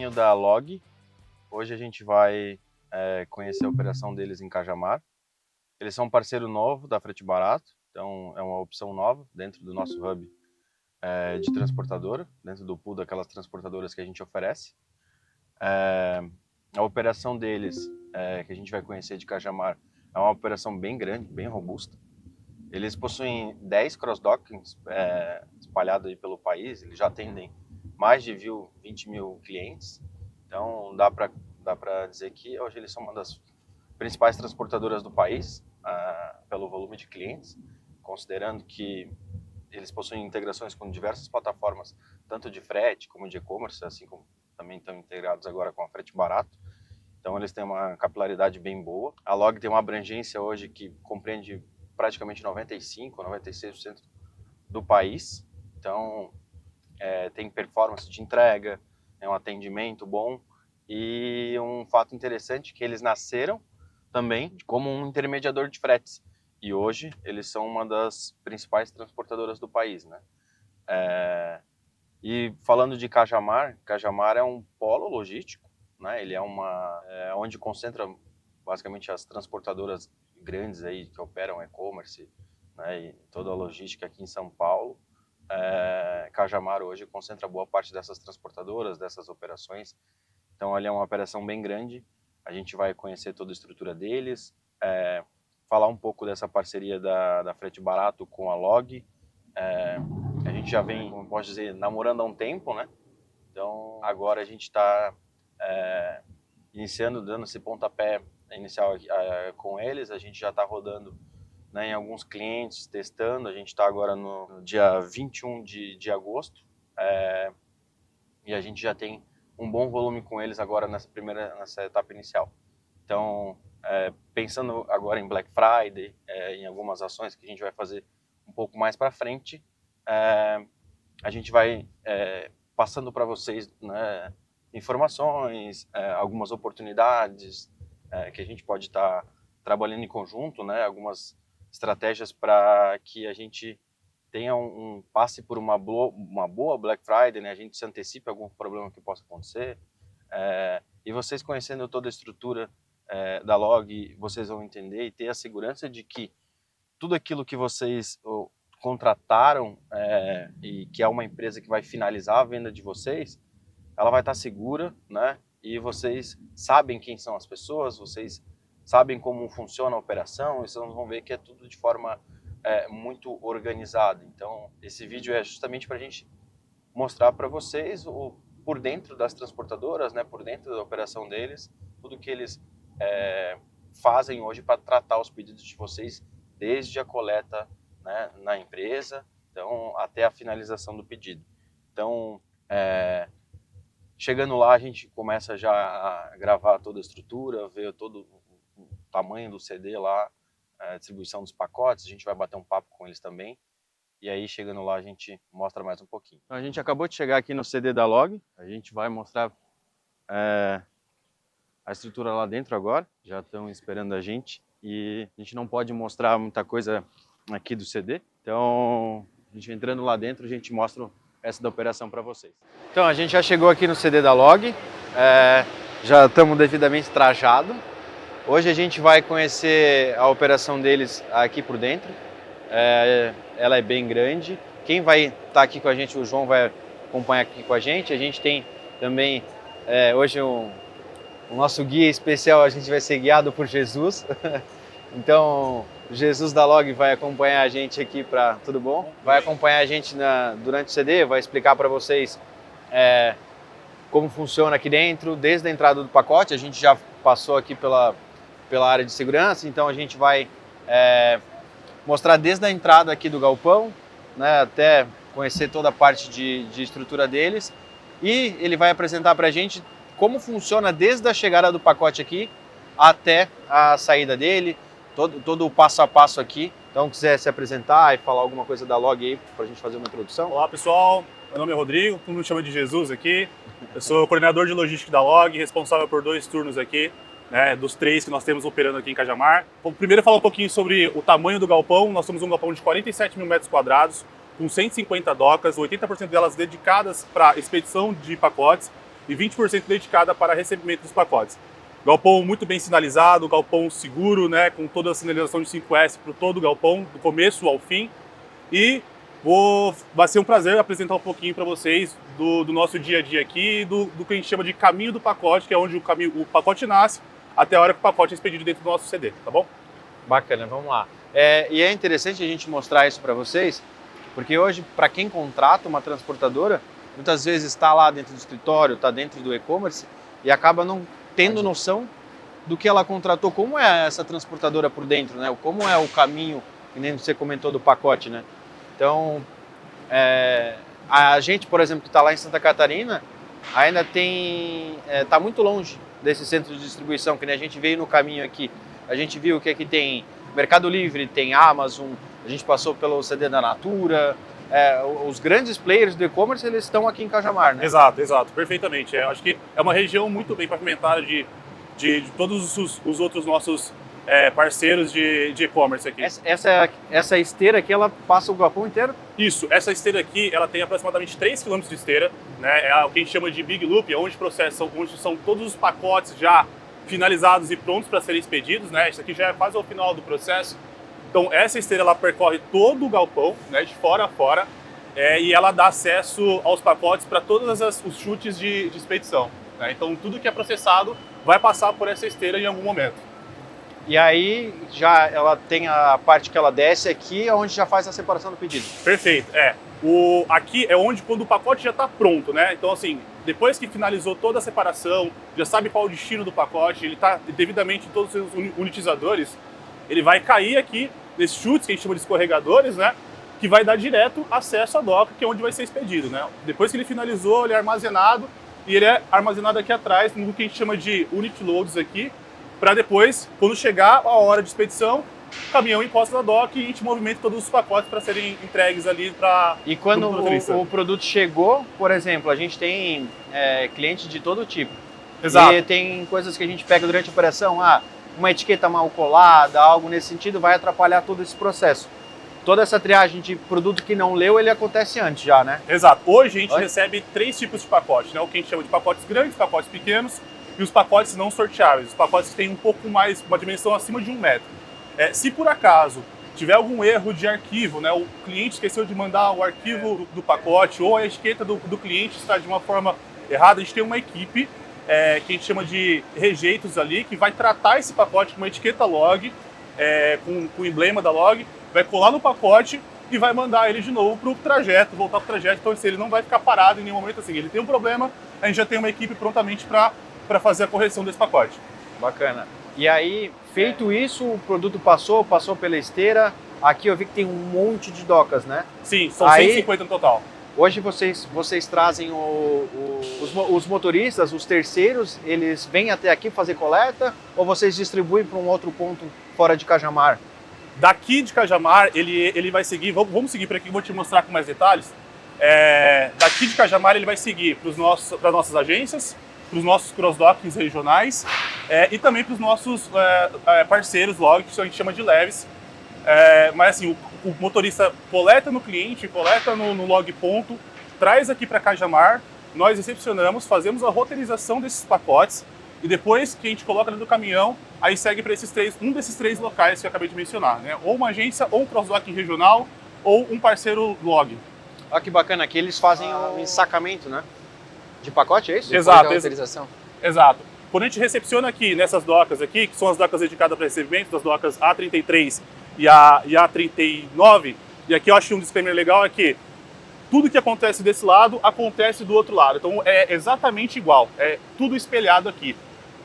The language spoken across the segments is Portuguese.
caminho da Log. Hoje a gente vai conhecer a operação deles em Cajamar. Eles são um parceiro novo da Frete Barato, então é uma opção nova dentro do nosso hub de transportadora, dentro do pool daquelas transportadoras que a gente oferece. A operação deles, que a gente vai conhecer de Cajamar, é uma operação bem grande, bem robusta. Eles possuem 10 cross-dockings espalhados aí pelo país, eles já atendem mais de 20 mil clientes, então dá para dizer que hoje eles são uma das principais transportadoras do país, pelo volume de clientes, considerando que eles possuem integrações com diversas plataformas, tanto de frete como de e-commerce, assim como também estão integrados agora com a Frete Barato. Então eles têm uma capilaridade bem boa. A Log tem uma abrangência hoje que compreende praticamente 95%, 96% do país. Então tem performance de entrega, um atendimento bom e um fato interessante que eles nasceram também como um intermediador de fretes. E hoje eles são uma das principais transportadoras do país, né? E falando de Cajamar, Cajamar é um polo logístico, né? Ele é onde concentra basicamente as transportadoras grandes aí que operam e-commerce, né? E toda a logística aqui em São Paulo. Cajamar hoje concentra boa parte dessas transportadoras, dessas operações. Então ali é uma operação bem grande. A gente vai conhecer toda a estrutura deles, falar um pouco dessa parceria da Frete Barato com a Log. A gente já vem, como posso dizer, namorando há um tempo, né? Então agora a gente está iniciando, dando esse pontapé inicial com eles. A gente já está rodando, né, em alguns clientes, testando. A gente está agora no dia 21 de agosto e a gente já tem um bom volume com eles agora nessa etapa inicial. Então, pensando agora em Black Friday, em algumas ações que a gente vai fazer um pouco mais para frente, a gente vai passando para vocês, né, informações, algumas oportunidades que a gente pode estar trabalhando em conjunto, né, algumas estratégias para que a gente tenha passe por uma boa Black Friday, né, a gente se antecipe a algum problema que possa acontecer. E vocês conhecendo toda a estrutura da Log, vocês vão entender e ter a segurança de que tudo aquilo que vocês contrataram e que é uma empresa que vai finalizar a venda de vocês, ela vai estar segura, né? E vocês sabem quem são as pessoas, vocês sabem como funciona a operação, e vocês vão ver que é tudo de forma muito organizada. Então, esse vídeo é justamente para a gente mostrar para vocês por dentro das transportadoras, né? Por dentro da operação deles, tudo que eles fazem hoje para tratar os pedidos de vocês, desde a coleta, né, na empresa, então até a finalização do pedido. Então, chegando lá, a gente começa já a gravar toda a estrutura, ver todo o tamanho do CD lá, a distribuição dos pacotes. A gente vai bater um papo com eles também. E aí, chegando lá, a gente mostra mais um pouquinho. Então, a gente acabou de chegar aqui no CD da Log. A gente vai mostrar a estrutura lá dentro agora. Já estão esperando a gente. E a gente não pode mostrar muita coisa aqui do CD. Então, a gente entrando lá dentro, a gente mostra essa da operação para vocês. Então, a gente já chegou aqui no CD da Log. Já estamos devidamente trajados. Hoje a gente vai conhecer a operação deles aqui por dentro. Ela é bem grande. Quem vai estar aqui com a gente, o João vai acompanhar aqui com a gente. A gente tem também hoje o nosso guia especial, a gente vai ser guiado por Jesus. Então, Jesus da Log vai acompanhar a gente aqui para... Tudo bom? Vai acompanhar a gente durante o CD, vai explicar para vocês como funciona aqui dentro, desde a entrada do pacote. A gente já passou aqui pela área de segurança, então a gente vai mostrar desde a entrada aqui do galpão, né, até conhecer toda a parte de estrutura deles. E ele vai apresentar para a gente como funciona desde a chegada do pacote aqui até a saída dele, todo o passo a passo aqui. Então, quiser se apresentar e falar alguma coisa da Log aí, para a gente fazer uma introdução. Olá, pessoal. Meu nome é Rodrigo, todo mundo me chama de Jesus aqui. Eu sou coordenador de logística da Log, responsável por 2 turnos aqui, né, dos 3 que nós temos operando aqui em Cajamar. Vou primeiro falar um pouquinho sobre o tamanho do galpão. Nós temos um galpão de 47 mil metros quadrados, com 150 docas, 80% delas dedicadas para expedição de pacotes. e 20% dedicada para recebimento dos pacotes. Galpão muito bem sinalizado, galpão seguro, né, com toda a sinalização de 5S para todo o galpão, do começo ao fim. E vai ser um prazer apresentar um pouquinho para vocês do nosso dia a dia aqui, do que a gente chama de caminho do pacote, que é onde o pacote nasce, até a hora que o pacote é expedido dentro do nosso CD, tá bom? Bacana, vamos lá. E é interessante a gente mostrar isso para vocês, porque hoje, para quem contrata uma transportadora, muitas vezes está lá dentro do escritório, está dentro do e-commerce e acaba não tendo noção do que ela contratou, como é essa transportadora por dentro, né? Como é o caminho, que nem você comentou, do pacote, né? Então, a gente, por exemplo, que está lá em Santa Catarina, ainda está muito longe desse centro de distribuição, que nem a gente veio no caminho aqui. A gente viu que aqui tem Mercado Livre, tem Amazon, a gente passou pelo CD da Natura. Os grandes players do e-commerce, eles estão aqui em Cajamar, né? Exato, perfeitamente. Acho que é uma região muito bem pavimentada de todos os outros nossos parceiros de e-commerce aqui. Essa esteira aqui, ela passa o galpão inteiro? Isso, essa esteira aqui, ela tem aproximadamente 3 km de esteira, né? É o que a gente chama de Big Loop, onde são todos os pacotes já finalizados e prontos para serem expedidos, né? Isso aqui já é quase ao final do processo. Então, essa esteira ela percorre todo o galpão, né, de fora a fora, e ela dá acesso aos pacotes para todos os chutes de expedição, né? Então, tudo que é processado vai passar por essa esteira em algum momento. E aí, já ela tem a parte que ela desce aqui, onde já faz a separação do pedido. Perfeito, aqui é onde, quando o pacote já está pronto, né? Então, assim, depois que finalizou toda a separação, já sabe qual o destino do pacote, ele está devidamente em todos os seus unitizadores, ele vai cair aqui nesses chutes, que a gente chama de escorregadores, né? Que vai dar direto acesso à doca, que é onde vai ser expedido, né? Depois que ele finalizou, ele é armazenado, e ele é armazenado aqui atrás, no que a gente chama de unit loads aqui, para depois, quando chegar a hora de expedição, o caminhão encosta na doca e a gente movimenta todos os pacotes para serem entregues ali para. E quando o produto chegou, por exemplo, a gente tem clientes de todo tipo. Exato. E tem coisas que a gente pega durante a operação, uma etiqueta mal colada, algo nesse sentido, vai atrapalhar todo esse processo. Toda essa triagem de produto que não leu, ele acontece antes já, né? Exato. Hoje a gente recebe 3 tipos de pacotes, né? O que a gente chama de pacotes grandes, pacotes pequenos e os pacotes não sorteáveis. Os pacotes que têm um pouco mais, uma dimensão acima de 1 metro. Se por acaso tiver algum erro de arquivo, né? O cliente esqueceu de mandar o arquivo do pacote ou a etiqueta do cliente está de uma forma errada, a gente tem uma equipe que a gente chama de rejeitos ali, que vai tratar esse pacote com uma etiqueta log, com o emblema da log, vai colar no pacote e vai mandar ele de novo para o trajeto, voltar para o trajeto. Então ele não vai ficar parado em nenhum momento assim. Ele tem um problema, a gente já tem uma equipe prontamente para fazer a correção desse pacote. Bacana. E aí, feito isso, o produto passou pela esteira. Aqui eu vi que tem um monte de docas, né? Sim, são 150 no total. Hoje vocês trazem os motoristas, os terceiros, eles vêm até aqui fazer coleta ou vocês distribuem para um outro ponto fora de Cajamar? Daqui de Cajamar, ele vai seguir, vamos seguir por aqui, vou te mostrar com mais detalhes. Daqui de Cajamar ele vai seguir para as nossas agências, para os nossos cross-dockings regionais e também para os nossos parceiros log, que a gente chama de leves. Mas assim, o motorista coleta no cliente, coleta no log ponto, traz aqui para Cajamar, nós recepcionamos, fazemos a roteirização desses pacotes e depois que a gente coloca dentro do caminhão, aí segue para um desses 3 locais que eu acabei de mencionar, né? Ou uma agência, ou um cross-docking regional, ou um parceiro log. Olha que bacana, aqui eles fazem o ensacamento, né? De pacote, é isso? Exato. Exato. Quando a gente recepciona aqui nessas docas aqui, que são as docas dedicadas para recebimento, das docas A33 e a A39, e aqui eu acho um disclaimer legal, é que tudo que acontece desse lado, acontece do outro lado. Então é exatamente igual, é tudo espelhado aqui.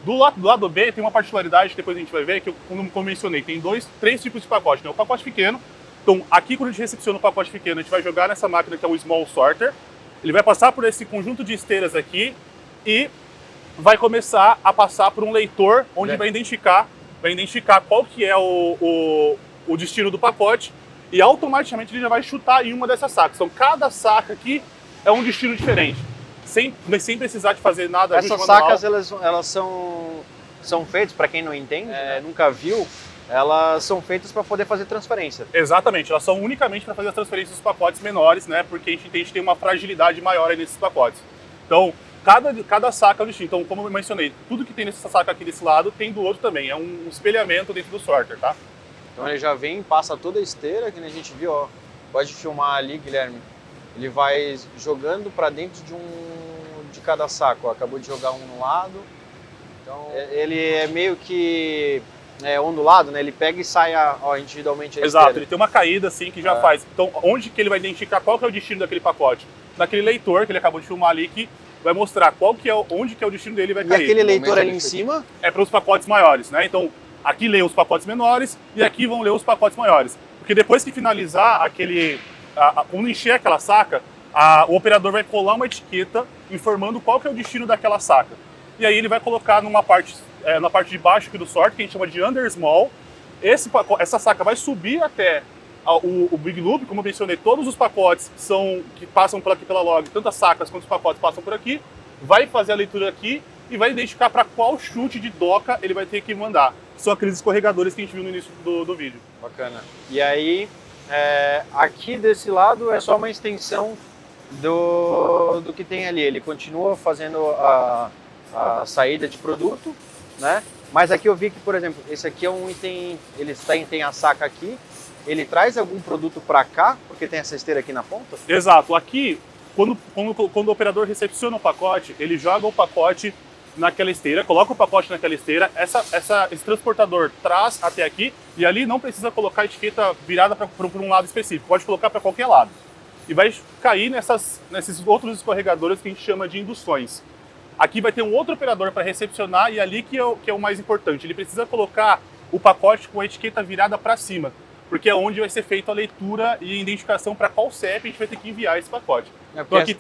Do lado B tem uma particularidade que depois a gente vai ver, que como mencionei, tem 3 tipos de pacote, né? O pacote pequeno, então aqui quando a gente recepciona o pacote pequeno, a gente vai jogar nessa máquina que é o Small Sorter, ele vai passar por esse conjunto de esteiras aqui e vai começar a passar por um leitor, onde vai identificar qual que é o destino do pacote e automaticamente ele já vai chutar em uma dessas sacas. Então cada saca aqui é um destino diferente, sem precisar de fazer nada. Essas sacas elas são feitas, para quem não entende, nunca viu, elas são feitas para poder fazer transferência. Exatamente, elas são unicamente para fazer as transferências dos pacotes menores, né? Porque a gente entende que tem uma fragilidade maior aí nesses pacotes. Então, Cada saca é um destino. Então, como eu mencionei, tudo que tem nessa saca aqui desse lado tem do outro também. É um espelhamento dentro do sorter, tá? Então ele já vem, passa toda a esteira, que nem a gente viu, ó. Pode filmar ali, Guilherme. Ele vai jogando para dentro de cada saco, ó. Acabou de jogar um no lado. Então ele é meio que ondulado, né? Ele pega e sai individualmente a Exato, esteira. ele tem uma caída assim que já faz. Então, onde que ele vai identificar qual que é o destino daquele pacote? Naquele leitor que ele acabou de filmar ali, que vai mostrar onde que é o destino dele e vai cair. E aquele leitor ali em cima? É para os pacotes maiores, né? Então, aqui lê os pacotes menores e aqui vão ler os pacotes maiores. Porque depois que finalizar quando encher aquela saca, o operador vai colar uma etiqueta informando qual que é o destino daquela saca. E aí ele vai colocar na parte de baixo aqui do sorte, que a gente chama de under small. Essa saca vai subir até o Big Loop, como eu mencionei, todos os pacotes que passam por aqui pela log, tanto as sacas quanto os pacotes passam por aqui, vai fazer a leitura aqui e vai identificar para qual chute de doca ele vai ter que mandar. São aqueles escorregadores que a gente viu no início do vídeo. Bacana. E aí, aqui desse lado é só uma extensão do que tem ali. Ele continua fazendo a saída de produto, né? Mas aqui eu vi que, por exemplo, esse aqui é um item, ele tem a saca aqui, ele traz algum produto para cá, porque tem essa esteira aqui na ponta? Exato. Aqui, quando o operador recepciona o pacote, ele joga o pacote naquela esteira, coloca o pacote naquela esteira, esse transportador traz até aqui, e ali não precisa colocar a etiqueta virada para um lado específico, pode colocar para qualquer lado. E vai cair nesses outros escorregadores que a gente chama de induções. Aqui vai ter um outro operador para recepcionar e ali que é o mais importante. Ele precisa colocar o pacote com a etiqueta virada para cima, porque é onde vai ser feita a leitura e a identificação para qual CEP a gente vai ter que enviar esse pacote. Então aqui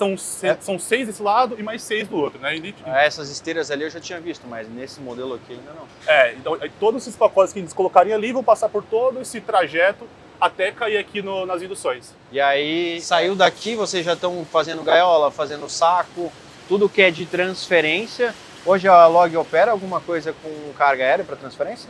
são 6 desse lado e mais 6 do outro, né? Essas esteiras ali eu já tinha visto, mas nesse modelo aqui ainda não. Então todos esses pacotes que eles colocarem ali vão passar por todo esse trajeto até cair aqui nas induções. E aí, saiu daqui, vocês já estão fazendo gaiola, fazendo saco, tudo que é de transferência. Hoje a Log opera alguma coisa com carga aérea para transferência?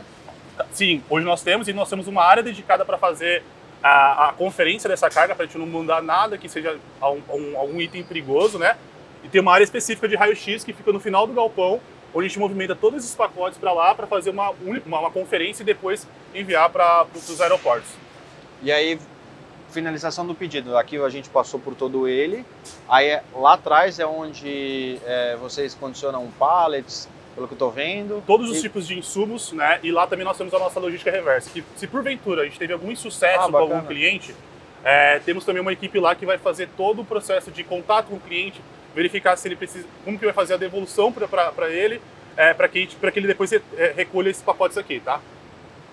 Sim, hoje nós temos uma área dedicada para fazer a conferência dessa carga, para a gente não mandar nada que seja algum item perigoso, né? E tem uma área específica de raio-x que fica no final do galpão, onde a gente movimenta todos esses pacotes para lá para fazer uma conferência e depois enviar para os aeroportos. E aí, finalização do pedido. Aqui a gente passou por todo ele. Aí lá atrás é onde vocês condicionam pallets, pelo que eu estou vendo. Todos os tipos de insumos, né? E lá também nós temos a nossa logística reversa. Que se porventura a gente teve algum insucesso com algum cliente, temos também uma equipe lá que vai fazer todo o processo de contato com o cliente, verificar se ele precisa, como que vai fazer a devolução para ele, para que ele depois recolha esses pacotes aqui, tá?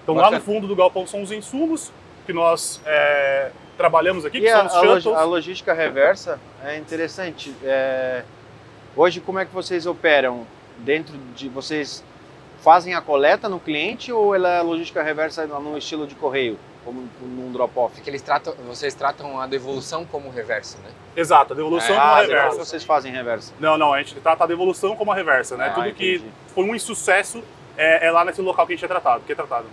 Então lá no fundo do galpão são os insumos que nós trabalhamos aqui, que são os shuttles. A logística reversa é interessante. Hoje, como é que vocês operam? Vocês fazem a coleta no cliente ou ela é logística reversa no estilo de correio, como num drop-off? Que vocês tratam a devolução como reversa, né? Exato, a devolução como a reversa. Vocês fazem reversa? Não, a gente trata a devolução como a reversa, né? Tudo entendi. que foi um insucesso é lá nesse local que a gente é tratado.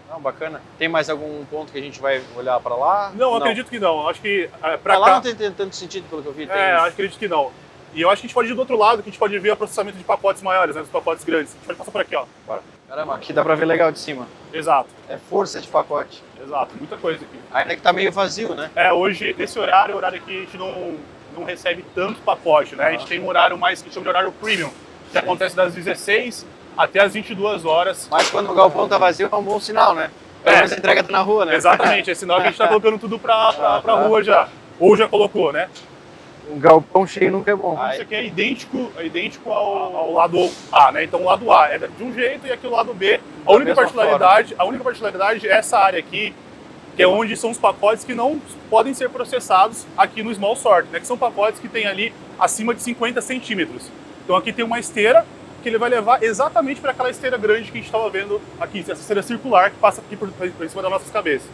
Não, bacana. Tem mais algum ponto que a gente vai olhar para lá? Não, acredito que não. Acho que para lá não tem tanto sentido pelo que eu vi. Acredito que não. E eu acho que a gente pode ir do outro lado, que a gente pode ver o processamento de pacotes maiores, né, dos pacotes grandes. A gente pode passar por aqui, ó. Bora. Caramba, aqui dá para ver legal de cima. Exato. É força de pacote. Exato, muita coisa aqui. Ainda que tá meio vazio, né? Hoje, nesse horário aqui a gente não recebe tanto pacote, né? A gente tem um horário mais que chama de horário premium, que acontece das 16 até as 22 horas. Mas quando o galpão tá vazio é um bom sinal, né? Pelo menos a entrega tá na rua, né? Exatamente, é sinal que a gente tá colocando tudo pra rua já. Ou já colocou, né? Um galpão cheio nunca é bom. Isso aqui é idêntico ao lado A, né? Então o lado A é de um jeito e aqui o lado B. A única particularidade é essa área aqui, que é onde são os pacotes que não podem ser processados aqui no Small Sort, né? Que são pacotes que tem ali acima de 50 centímetros. Então aqui tem uma esteira que ele vai levar exatamente para aquela esteira grande que a gente estava vendo aqui, essa esteira circular que passa aqui por cima das nossas cabeças.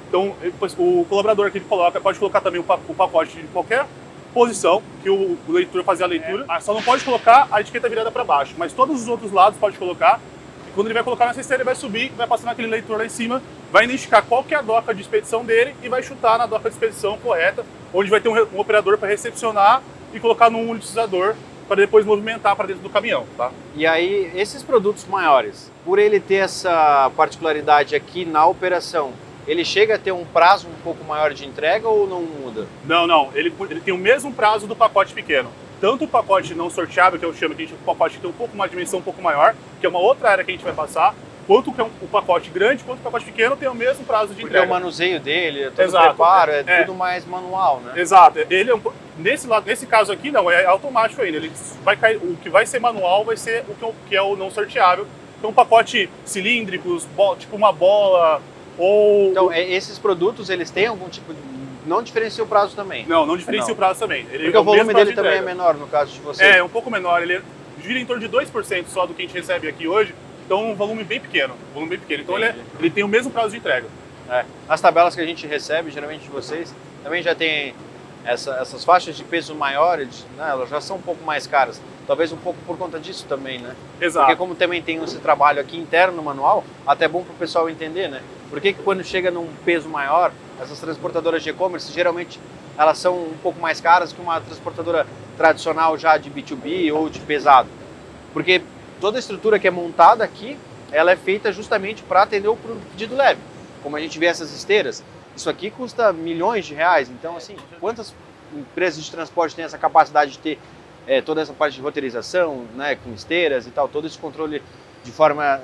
Então o colaborador que ele pode colocar também o pacote de qualquer posição que o leitor fazer a leitura. Só não pode colocar a etiqueta virada para baixo, mas todos os outros lados pode colocar. E quando ele vai colocar nessa esteira, ele vai subir, vai passar naquele leitor lá em cima, vai identificar qual que é a doca de expedição dele e vai chutar na doca de expedição correta, onde vai ter um operador para recepcionar e colocar num monetizador para depois movimentar para dentro do caminhão, tá? E aí, esses produtos maiores, por ele ter essa particularidade aqui na operação, ele chega a ter um prazo um pouco maior de entrega ou não muda? Não, ele tem o mesmo prazo do pacote pequeno. Tanto o pacote não sorteável, que eu chamo aqui de pacote que tem um pouco uma dimensão um pouco maior, que é uma outra área que a gente vai passar, quanto o pacote grande, quanto o pacote pequeno tem o mesmo prazo de entrega. Porque o manuseio dele, todo Exato, o preparo, é tudo mais manual, né? Exato. Ele nesse caso aqui não, é automático ainda. Ele vai cair, o que vai ser manual vai ser o que é o não sorteável. Então um pacote cilíndricos, tipo uma bola ou... Então esses produtos, eles têm algum tipo de... Não diferencia o prazo também? Não diferencia o prazo também. Porque o volume dele também é menor no caso de vocês? É um pouco menor. Ele gira em torno de 2% só do que a gente recebe aqui hoje. Então um volume bem pequeno. Então ele tem o mesmo prazo de entrega. As tabelas que a gente recebe, geralmente de vocês, também já tem essas faixas de peso maiores, né? Elas já são um pouco mais caras. Talvez um pouco por conta disso também, né? Exato. Porque como também tem esse trabalho aqui interno no manual, até é bom para o pessoal entender, né? Por que quando chega num peso maior, essas transportadoras de e-commerce, geralmente elas são um pouco mais caras que uma transportadora tradicional já de B2B ou de pesado? Porque toda a estrutura que é montada aqui, ela é feita justamente para atender o pedido leve. Como a gente vê essas esteiras, isso aqui custa milhões de reais. Então, assim, quantas empresas de transporte têm essa capacidade de ter toda essa parte de roteirização, né, com esteiras e tal, todo esse controle de forma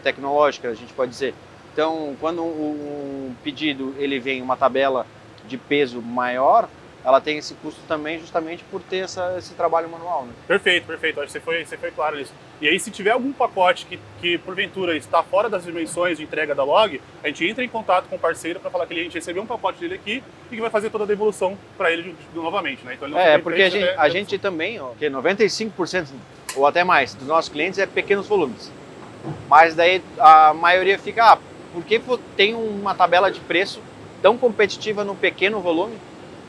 tecnológica, a gente pode dizer. Então, quando um pedido ele vem em uma tabela de peso maior, ela tem esse custo também justamente por ter esse trabalho manual, né? Perfeito. Acho que você foi claro nisso. E aí, se tiver algum pacote que porventura está fora das dimensões de entrega da Log, a gente entra em contato com o parceiro para falar que a gente recebeu um pacote dele aqui e que vai fazer toda a devolução para ele novamente, né? Então, ele não porque a gente também, que 95% ou até mais dos nossos clientes é pequenos volumes. Mas daí a maioria fica, por que tem uma tabela de preço tão competitiva no pequeno volume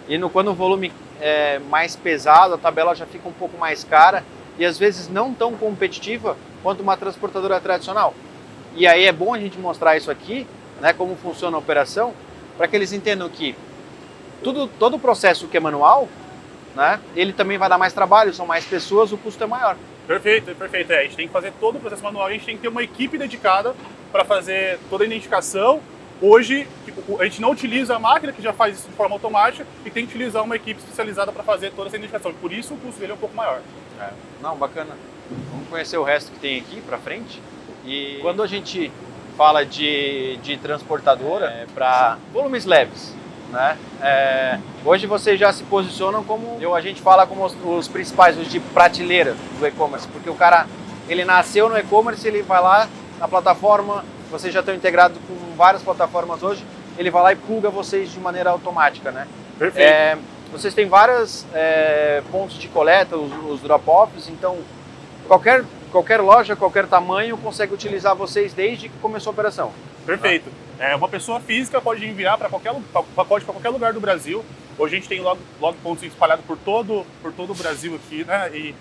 e quando o volume é mais pesado, a tabela já fica um pouco mais cara e às vezes não tão competitiva quanto uma transportadora tradicional. E aí é bom a gente mostrar isso aqui, né, como funciona a operação, para que eles entendam que todo o processo que é manual, né, ele também vai dar mais trabalho, são mais pessoas, o custo é maior. Perfeito. A gente tem que fazer todo o processo manual, a gente tem que ter uma equipe dedicada para fazer toda a identificação. Hoje, a gente não utiliza a máquina que já faz isso de forma automática e tem que utilizar uma equipe especializada para fazer toda essa identificação. Por isso, o custo dele é um pouco maior. Não, bacana. Vamos conhecer o resto que tem aqui para frente. E quando a gente fala de transportadora para volumes leves, né? Hoje vocês já se posicionam como, a gente fala como os principais, os de prateleira do e-commerce, porque o cara, ele nasceu no e-commerce, ele vai lá na plataforma, vocês já estão integrados com várias plataformas hoje, ele vai lá e pluga vocês de maneira automática, né? Perfeito. Vocês têm vários pontos de coleta, os drop-offs, então qualquer loja, qualquer tamanho consegue utilizar vocês desde que começou a operação. Perfeito. Uma pessoa física pode enviar para pacote para qualquer lugar do Brasil. Hoje a gente tem log pontos espalhados por todo o Brasil aqui, né? E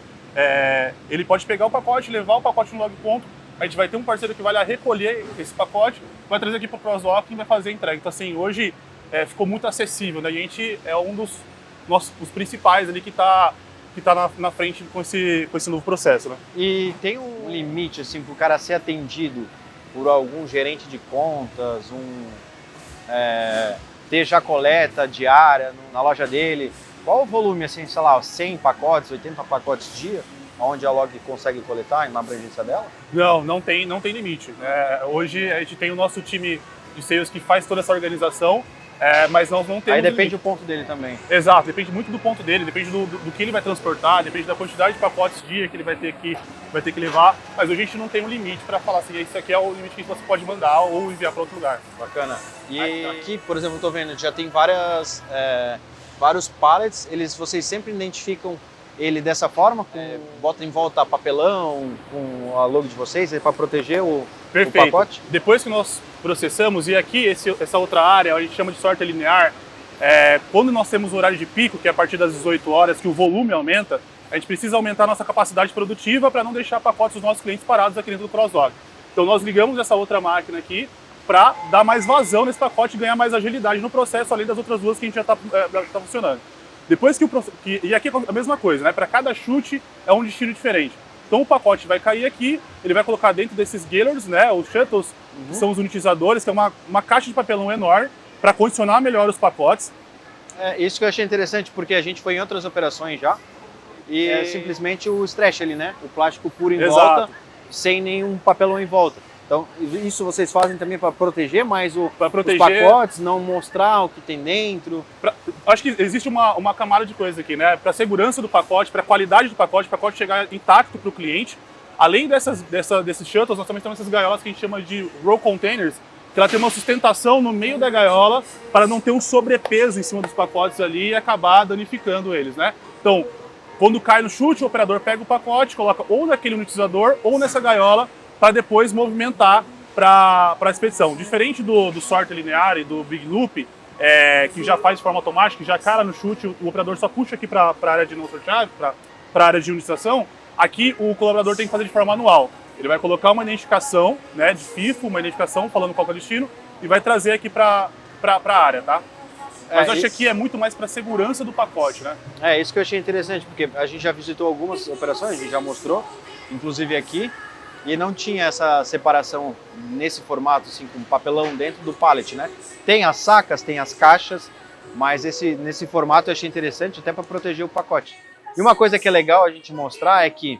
ele pode pegar o pacote, levar o pacote no log ponto. A gente vai ter um parceiro que vai lá recolher esse pacote, vai trazer aqui para o CrossDock e vai fazer a entrega. Então, assim, hoje ficou muito acessível, né? E a gente é um dos os principais ali que tá na frente com esse novo processo, né? E tem um limite, assim, para o cara ser atendido por algum gerente de contas, ter já coleta diária na loja dele? Qual o volume, assim, sei lá, 100 pacotes, 80 pacotes dia, onde a Log consegue coletar na abrangência dela? Não tem limite. Hoje a gente tem o nosso time de sales que faz toda essa organização, mas nós não temos... Aí depende do ponto dele também. Exato, depende muito do ponto dele, depende do que ele vai transportar, depende da quantidade de pacotes dia que ele vai ter que levar, mas hoje a gente não tem um limite para falar assim, isso aqui é o limite que você pode mandar ou enviar para outro lugar. Bacana. E aqui, por exemplo, eu tô vendo, já tem vários pallets, vocês sempre identificam ele dessa forma, bota em volta papelão, com a logo de vocês, para proteger o pacote? Depois que nós processamos, e aqui essa outra área, a gente chama de sorte linear, quando nós temos o horário de pico, que é a partir das 18 horas, que o volume aumenta, a gente precisa aumentar a nossa capacidade produtiva para não deixar pacotes dos nossos clientes parados aqui dentro do CrossDock. Então nós ligamos essa outra máquina aqui para dar mais vazão nesse pacote e ganhar mais agilidade no processo, além das outras duas que a gente já está funcionando. Depois e aqui é a mesma coisa, né? Para cada chute é um destino diferente. Então o pacote vai cair aqui, ele vai colocar dentro desses Gaylords, né? Os shuttles, que são os unitizadores, que é uma caixa de papelão enorme para condicionar melhor os pacotes. Isso que eu achei interessante, porque a gente foi em outras operações já, e é simplesmente o stretch ali, né? O plástico puro em volta, sem nenhum papelão em volta. Então, isso vocês fazem também para proteger mais os pacotes, não mostrar o que tem dentro? Acho que existe uma camada de coisa aqui, né? Para a segurança do pacote, para a qualidade do pacote, para o pacote chegar intacto para o cliente. Além desses shuttles, nós também temos essas gaiolas que a gente chama de roll containers, que ela tem uma sustentação no meio da gaiola para não ter um sobrepeso em cima dos pacotes ali e acabar danificando eles, né? Então, quando cai no chute, o operador pega o pacote, coloca ou naquele unitizador ou nessa gaiola, para depois movimentar para a expedição. Diferente do sorter linear e do big loop, que já faz de forma automática, que já cara no chute, o operador só puxa aqui para a área de não sortear, para a área de unitização. Aqui o colaborador tem que fazer de forma manual. Ele vai colocar uma identificação, né, de FIFO, uma identificação falando qual é o destino, e vai trazer aqui para a área, tá? Mas eu acho que aqui é muito mais para a segurança do pacote, né? Isso que eu achei interessante, porque a gente já visitou algumas operações, a gente já mostrou, inclusive aqui, e não tinha essa separação nesse formato, assim, com papelão dentro do pallet, né? Tem as sacas, tem as caixas, mas nesse formato eu achei interessante até para proteger o pacote. E uma coisa que é legal a gente mostrar é que,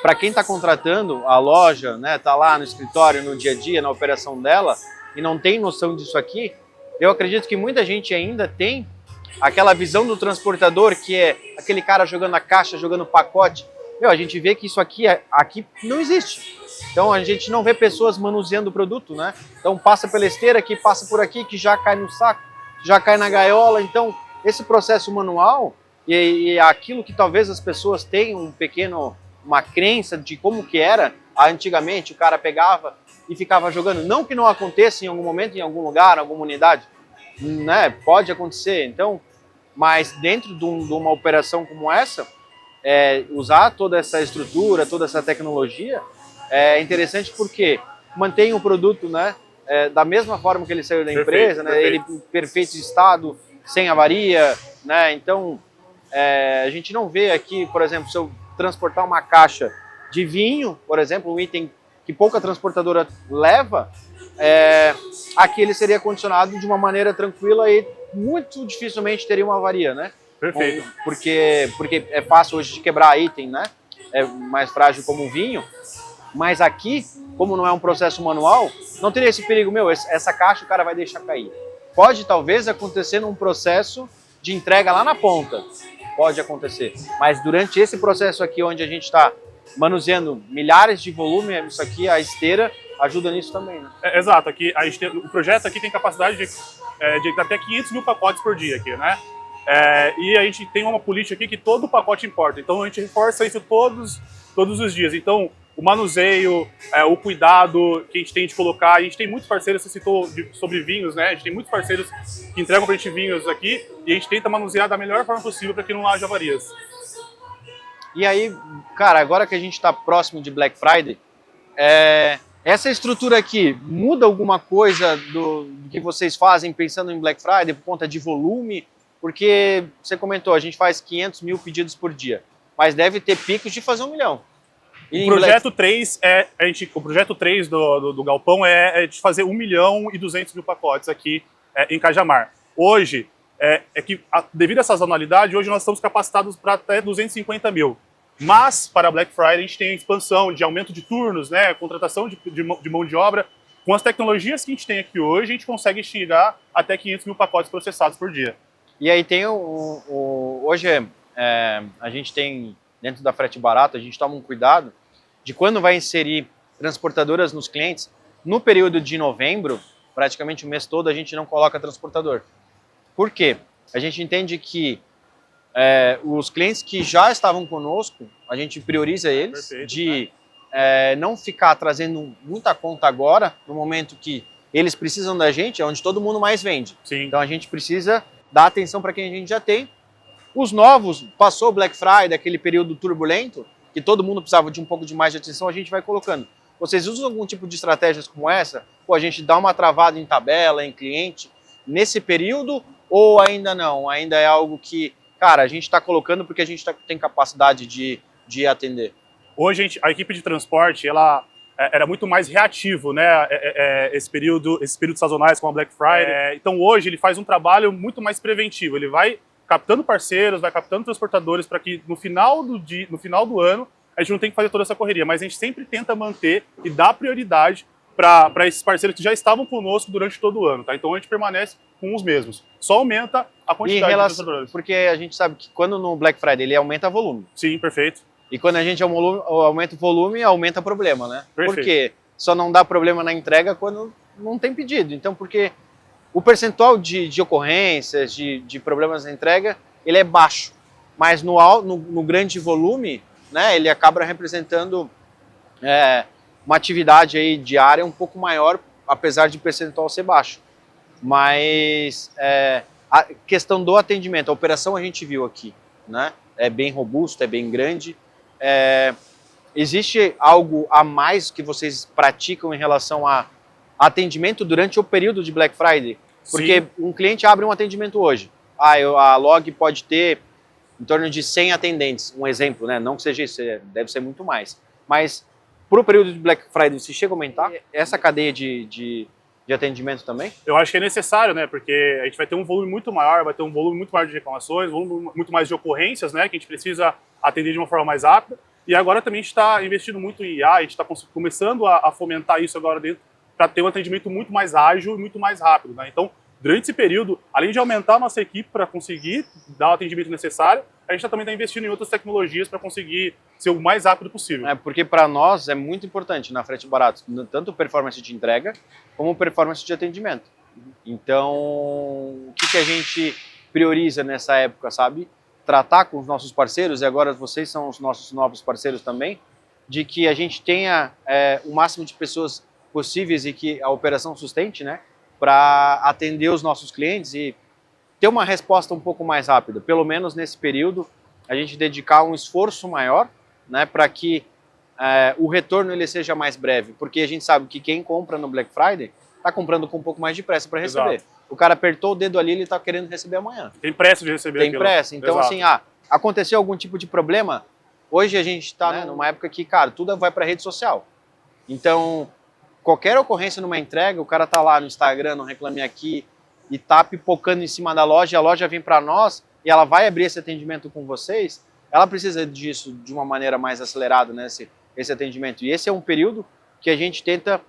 para quem está contratando a loja, né, tá lá no escritório, no dia a dia, na operação dela, e não tem noção disso aqui, eu acredito que muita gente ainda tem aquela visão do transportador, que é aquele cara jogando a caixa, jogando o pacote. A gente vê que isso aqui não existe. Então a gente não vê pessoas manuseando o produto, né? Então passa pela esteira aqui, passa por aqui, que já cai no saco, já cai na gaiola. Então esse processo manual e aquilo que talvez as pessoas tenham uma crença de como que era antigamente, o cara pegava e ficava jogando. Não que não aconteça em algum momento, em algum lugar, em alguma unidade, né? Pode acontecer. Então, mas dentro de uma operação como essa, usar toda essa estrutura, toda essa tecnologia é interessante porque mantém o produto, né, da mesma forma que ele saiu da empresa, né, ele em perfeito estado, sem avaria, né? Então a gente não vê aqui, por exemplo, se eu transportar uma caixa de vinho, por exemplo, um item que pouca transportadora leva, aqui ele seria condicionado de uma maneira tranquila e muito dificilmente teria uma avaria, né? Perfeito. Porque é fácil hoje de quebrar item, né? É mais frágil como o vinho. Mas aqui, como não é um processo manual, não teria esse perigo, essa caixa o cara vai deixar cair. Pode talvez acontecer num processo de entrega lá na ponta. Pode acontecer. Mas durante esse processo aqui, onde a gente está manuseando milhares de volume, isso aqui, a esteira, ajuda nisso também, né? Exato. Aqui, o projeto aqui tem capacidade de até 500 mil pacotes por dia aqui, né? E a gente tem uma política aqui que todo pacote importa, então a gente reforça isso todos os dias. Então, o manuseio, o cuidado que a gente tem de colocar, a gente tem muitos parceiros, você citou sobre vinhos, né? A gente tem muitos parceiros que entregam pra gente vinhos aqui e a gente tenta manusear da melhor forma possível para que não haja avarias. E aí, cara, agora que a gente está próximo de Black Friday, essa estrutura aqui muda alguma coisa do que vocês fazem pensando em Black Friday por conta de volume? Porque você comentou, a gente faz 500 mil pedidos por dia, mas deve ter picos de fazer 1 milhão. O projeto 3 o projeto 3 do Galpão é de fazer 1.200.000 pacotes aqui em Cajamar. Hoje, devido a essa sazonalidade, hoje nós estamos capacitados para até 250 mil. Mas, para Black Friday, a gente tem a expansão de aumento de turnos, né, contratação de mão de obra. Com as tecnologias que a gente tem aqui hoje, a gente consegue chegar até 500 mil pacotes processados por dia. E aí tem hoje a gente tem, dentro da frete barato, a gente toma um cuidado de quando vai inserir transportadoras nos clientes. No período de novembro, praticamente o mês todo, a gente não coloca transportador. Por quê? A gente entende que os clientes que já estavam conosco, a gente prioriza eles. Perfeito, de não ficar trazendo muita conta agora, no momento que eles precisam da gente, é onde todo mundo mais vende. Sim. Então a gente precisa dar atenção para quem a gente já tem. Os novos, passou o Black Friday, aquele período turbulento, que todo mundo precisava de um pouco de mais de atenção, a gente vai colocando. Vocês usam algum tipo de estratégias como essa? A gente dá uma travada em tabela, em cliente, nesse período, Ou ainda não? Ainda é algo que, cara, a gente está colocando porque a gente tem capacidade de atender? Hoje a equipe de transporte, ela era muito mais reativo, né? Esses períodos sazonais como a Black Friday. Então hoje ele faz um trabalho muito mais preventivo. Ele vai captando parceiros, vai captando transportadores para que no final do ano a gente não tenha que fazer toda essa correria, mas a gente sempre tenta manter e dar prioridade para esses parceiros que já estavam conosco durante todo o ano, tá? Então a gente permanece com os mesmos. Só aumenta a quantidade de transportadores. Porque a gente sabe que quando no Black Friday ele aumenta volume. Sim, perfeito. E quando a gente aumenta o volume, aumenta o problema, né? Perfeito. Porque só não dá problema na entrega quando não tem pedido. Então, porque o percentual de ocorrências, de problemas na entrega, ele é baixo. Mas no grande volume, né, ele acaba representando uma atividade aí diária um pouco maior, apesar de percentual ser baixo. Mas a questão do atendimento, a operação a gente viu aqui, né? É bem robusta, é bem grande. Existe algo a mais que vocês praticam em relação a atendimento durante o período de Black Friday? Porque Sim. um cliente abre um atendimento hoje. A Log pode ter em torno de 100 atendentes, um exemplo, né? Não que seja isso, deve ser muito mais. Mas para o período de Black Friday, você chega a aumentar essa cadeia de atendimento também? Eu acho que é necessário, né? Porque a gente vai ter um volume muito maior, vai ter um volume muito maior de reclamações, um volume muito mais de ocorrências, né? Que a gente precisa atender de uma forma mais rápida. E agora também a gente está investindo muito em IA, a gente está começando a fomentar isso agora dentro para ter um atendimento muito mais ágil e muito mais rápido, né? Então, durante esse período, além de aumentar a nossa equipe para conseguir dar o atendimento necessário, a gente também está investindo em outras tecnologias para conseguir ser o mais rápido possível. Porque para nós é muito importante na frete barato, tanto performance de entrega como performance de atendimento. Então, o que a gente prioriza nessa época, sabe? Tratar com os nossos parceiros, e agora vocês são os nossos novos parceiros também, de que a gente tenha o máximo de pessoas possíveis e que a operação sustente, né? Para atender os nossos clientes e ter uma resposta um pouco mais rápida. Pelo menos nesse período, a gente dedicar um esforço maior, né, para que o retorno ele seja mais breve. Porque a gente sabe que quem compra no Black Friday está comprando com um pouco mais de pressa para receber. Exato. O cara apertou o dedo ali, ele está querendo receber amanhã. Tem pressa de receber Tem aquilo. pressa. Então, Exato. assim, aconteceu algum tipo de problema, hoje a gente está numa época que, cara, tudo vai para rede social. Então, qualquer ocorrência numa entrega, o cara tá lá no Instagram, no Reclame Aqui, e tá pipocando em cima da loja, e a loja vem para nós, e ela vai abrir esse atendimento com vocês, ela precisa disso de uma maneira mais acelerada, né, esse atendimento. E esse é um período que a gente tenta,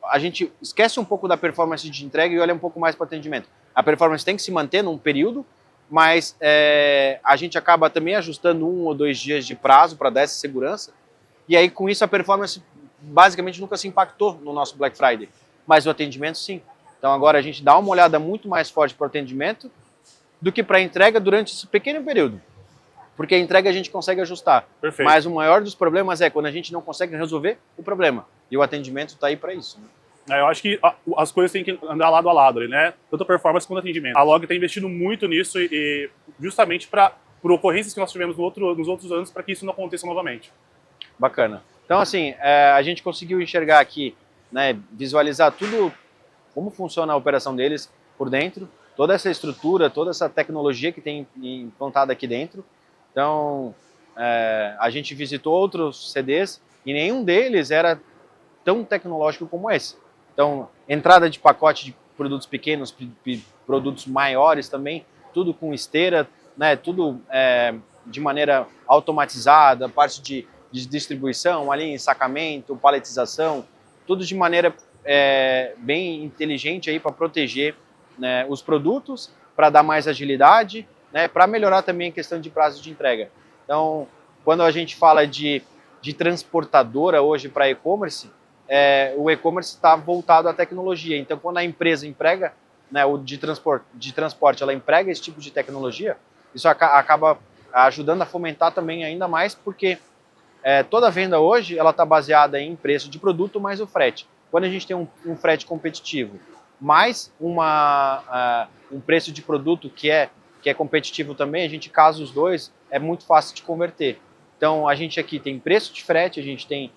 a gente esquece um pouco da performance de entrega e olha um pouco mais para o atendimento. A performance tem que se manter num período, mas a gente acaba também ajustando 1 ou 2 dias de prazo para dar essa segurança, e aí com isso a performance basicamente nunca se impactou no nosso Black Friday, mas o atendimento sim. Então agora a gente dá uma olhada muito mais forte para o atendimento do que para a entrega durante esse pequeno período. Porque a entrega a gente consegue ajustar. Perfeito. Mas o maior dos problemas é quando a gente não consegue resolver o problema. E o atendimento está aí para isso. Né? Eu acho que as coisas têm que andar lado a lado, né? Tanto a performance quanto o atendimento. A Log está investindo muito nisso e justamente por ocorrências que nós tivemos nos outros anos para que isso não aconteça novamente. Bacana. Então, assim, a gente conseguiu enxergar aqui, né, visualizar tudo, como funciona a operação deles por dentro, toda essa estrutura, toda essa tecnologia que tem implantada aqui dentro. Então, a gente visitou outros CDs e nenhum deles era tão tecnológico como esse. Então, entrada de pacote de produtos pequenos, produtos maiores também, tudo com esteira, né, tudo de maneira automatizada, parte de distribuição, ali ensacamento, paletização, tudo de maneira bem inteligente aí para proteger, né, os produtos, para dar mais agilidade, né, para melhorar também a questão de prazo de entrega. Então, quando a gente fala de transportadora hoje para e-commerce, o e-commerce está voltado à tecnologia. Então, quando a empresa emprega, né, o de transporte, ela emprega esse tipo de tecnologia, isso acaba ajudando a fomentar também ainda mais, porque toda venda hoje ela está baseada em preço de produto mais o frete. Quando a gente tem um frete competitivo mais um preço de produto que é competitivo também, a gente casa os dois, é muito fácil de converter. Então a gente aqui tem preço de frete, a gente tem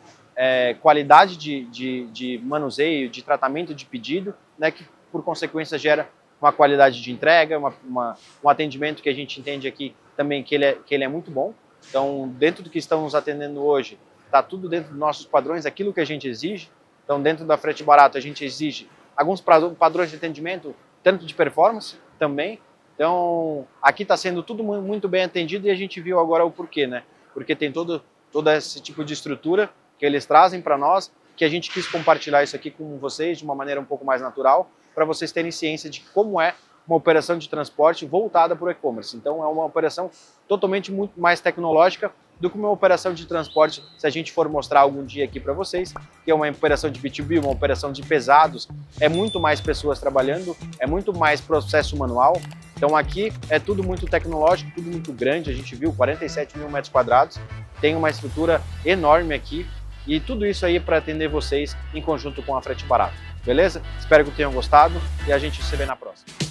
qualidade de manuseio, de tratamento de pedido, né, que por consequência gera uma qualidade de entrega, um atendimento que a gente entende aqui também que ele é muito bom. Então, dentro do que estamos atendendo hoje, está tudo dentro dos nossos padrões, aquilo que a gente exige. Então, dentro da Frete Barato, a gente exige alguns padrões de atendimento, tanto de performance também. Então, aqui está sendo tudo muito bem atendido e a gente viu agora o porquê, né? Porque tem todo esse tipo de estrutura que eles trazem para nós, que a gente quis compartilhar isso aqui com vocês de uma maneira um pouco mais natural, para vocês terem ciência de como é uma operação de transporte voltada para o e-commerce. Então, é uma operação totalmente muito mais tecnológica do que uma operação de transporte, se a gente for mostrar algum dia aqui para vocês, que é uma operação de B2B, uma operação de pesados, é muito mais pessoas trabalhando, é muito mais processo manual. Então aqui é tudo muito tecnológico, tudo muito grande, a gente viu 47 mil metros quadrados, tem uma estrutura enorme aqui e tudo isso aí para atender vocês em conjunto com a Frete Barato, beleza? Espero que tenham gostado e a gente se vê na próxima.